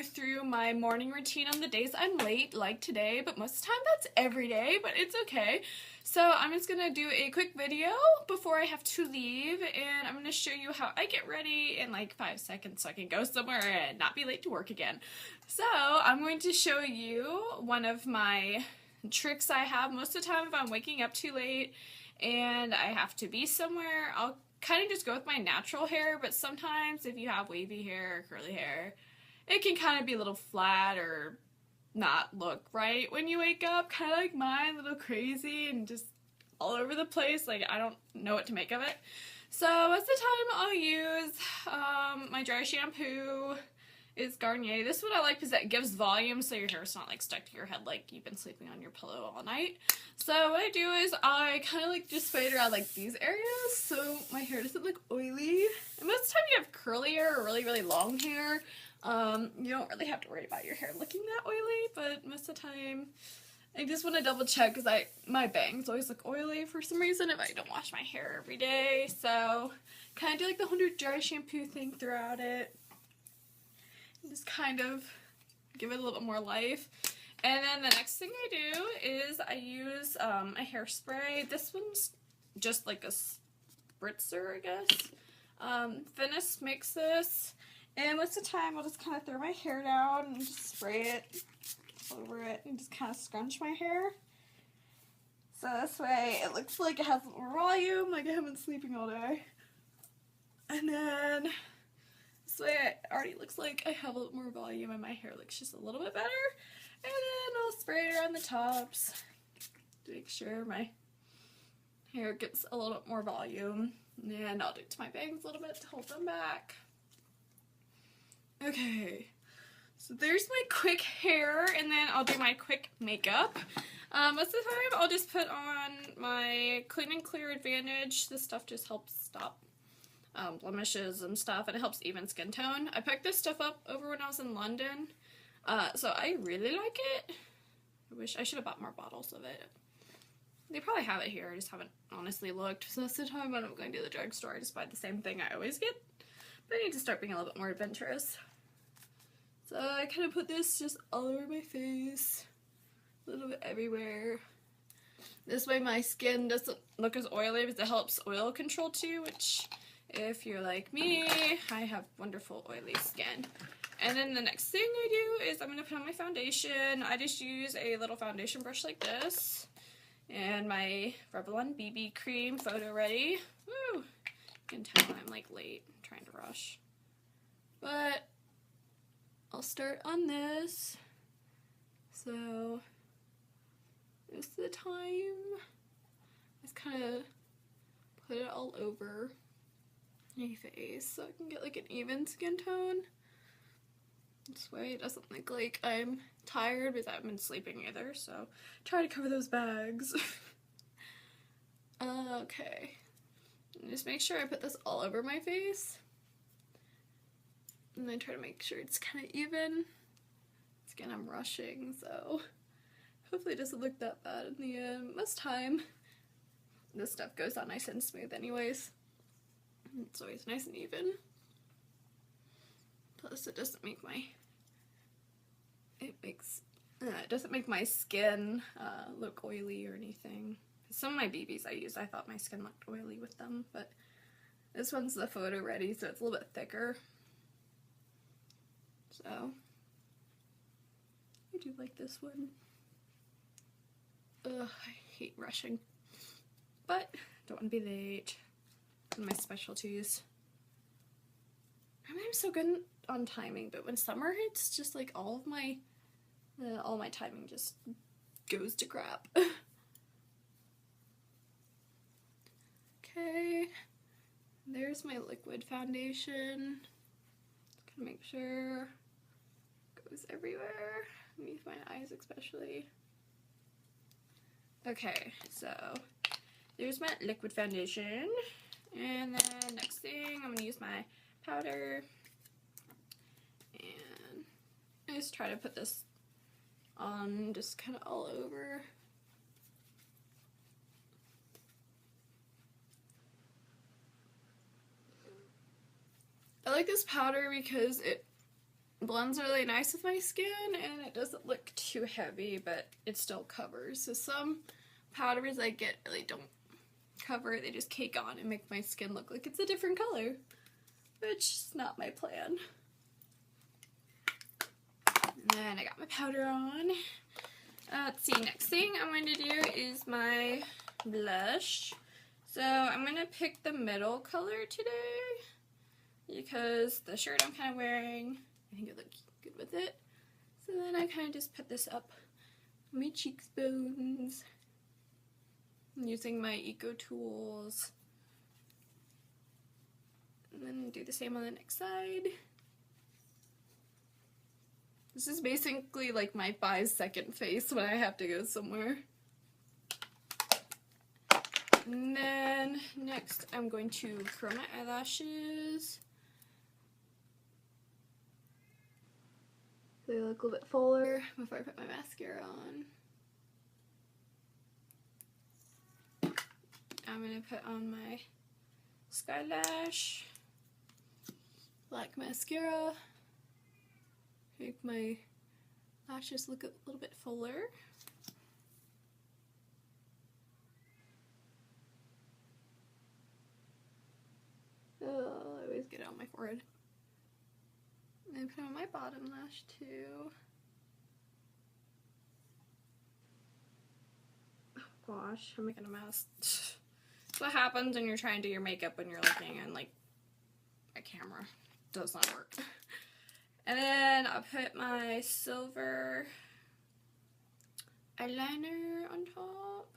through my morning routine on the days I'm late, like today, but most of the time that's every day, but it's okay. So I'm just gonna do a quick video before I have to leave, and I'm gonna show you how I get ready in like 5 seconds so I can go somewhere and not be late to work again. So I'm going to show you one of my tricks I have. Most of the time if I'm waking up too late and I have to be somewhere, I'll kind of just go with my natural hair, but sometimes if you have wavy hair or curly hair, it can kind of be a little flat or not look right when you wake up, kind of like mine, a little crazy and just all over the place, like I don't know what to make of it. So most of the time I'll use my dry shampoo is Garnier. This one I like because it gives volume so your hair's not like stuck to your head like you've been sleeping on your pillow all night. So what I do is I kind of like just spray it around like these areas so my hair doesn't look oily. And most of the time you have curly hair or really long hair, you don't really have to worry about your hair looking that oily, but most of the time I just want to double check because my bangs always look oily for some reason if I don't wash my hair every day. So kind of do like the 100 dry shampoo thing throughout it. Just kind of give it a little bit more life. And then the next thing I do is I use a hairspray. This one's just like a spritzer, I guess. Venice makes this. And most of the time I'll just kind of throw my hair down and just spray it over it and just kind of scrunch my hair. So this way it looks like it has more volume, like I haven't been sleeping all day. And then this way it already looks like I have a little more volume and my hair looks just a little bit better. And then I'll spray it around the tops to make sure my hair gets a little bit more volume. And I'll do it to my bangs a little bit to hold them back. Okay, so there's my quick hair, and then I'll do my quick makeup. Most of the time I'll just put on my Clean and Clear Advantage. This stuff just helps stop blemishes and stuff, and it helps even skin tone. I picked this stuff up over when I was in London, so I really like it. I wish I should have bought more bottles of it. They probably have it here, I just haven't honestly looked. So most of the time when I'm going to the drugstore, I just buy the same thing I always get. But I need to start being a little bit more adventurous. So I kind of put this just all over my face, a little bit everywhere. This way my skin doesn't look as oily because it helps oil control too, which if you're like me, I have wonderful oily skin. And then the next thing I do is I'm going to put on my foundation. I just use a little foundation brush like this and my Revlon BB cream, photo ready. Woo! You can tell I'm like late, I'm trying to rush. But I'll start on this. So most of the time, just kind of put it all over my face so I can get like an even skin tone. This way it doesn't look like I'm tired because I haven't been sleeping either, so try to cover those bags. Okay. And just make sure I put this all over my face. And then try to make sure it's kind of even. Again, I'm rushing, so hopefully it doesn't look that bad in the end. Most time, this stuff goes on nice and smooth anyways. It's always nice and even. Plus, it doesn't make my it doesn't make my skin look oily or anything. Some of my BBs I used, I thought my skin looked oily with them, but this one's the photo ready, so it's a little bit thicker. So I do like this one. Ugh, I hate rushing, but don't want to be late. One of my specialties. I'm so good on timing, but when summer hits, just like all my timing just goes to crap. Okay, there's my liquid foundation. Just gonna make sure it goes everywhere, underneath my eyes especially. Okay, so there's my liquid foundation, and then next thing I'm gonna use my powder, and I just try to put this on just kind of all over. I like this powder because it blends really nice with my skin, and it doesn't look too heavy, but it still covers. So some powders I get really don't cover, they just cake on and make my skin look like it's a different color, which is not my plan. And then I got my powder on. Let's see, next thing I'm going to do is my blush. So I'm going to pick the middle color today because the shirt I'm kind of wearing, I think it looks good with it. So then I kind of just put this up on my cheekbones. I'm using my Eco Tools. And then do the same on the next side. This is basically like my 5-second face when I have to go somewhere. And then next I'm going to curl my eyelashes. So they look a little bit fuller before I put my mascara on. I'm going to put on my Skylash black mascara. Make my lashes look a little bit fuller. Oh, I always get it on my forehead. And then put on my bottom lash too. Oh gosh, I'm making a mess. That's what happens when you're trying to do your makeup when you're looking at like a camera. It does not work. And then I'll put my silver eyeliner on top.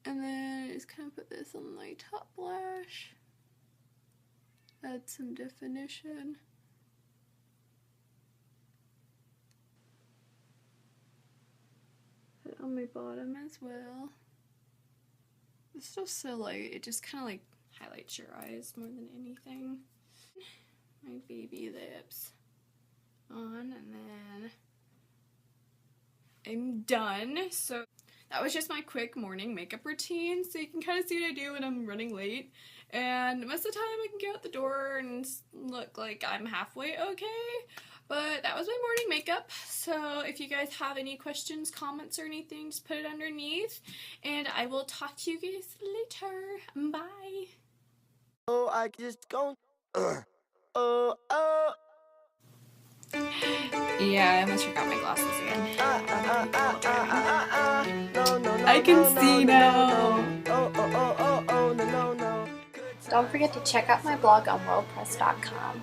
And then just kind of put this on my top lash. Add some definition. Put it on my bottom as well. It's still so light, it just kind of like highlights your eyes more than anything. My baby lips on, and then I'm done. So that was just my quick morning makeup routine, so you can kind of see what I do when I'm running late. And most of the time I can get out the door and look like I'm halfway okay. But that was my morning makeup. So if you guys have any questions, comments, or anything, just put it underneath. And I will talk to you guys later. Bye. Oh, I just go. Yeah, I almost forgot my glasses again. No, I can see now. no. Don't forget to check out my blog on worldpress.com.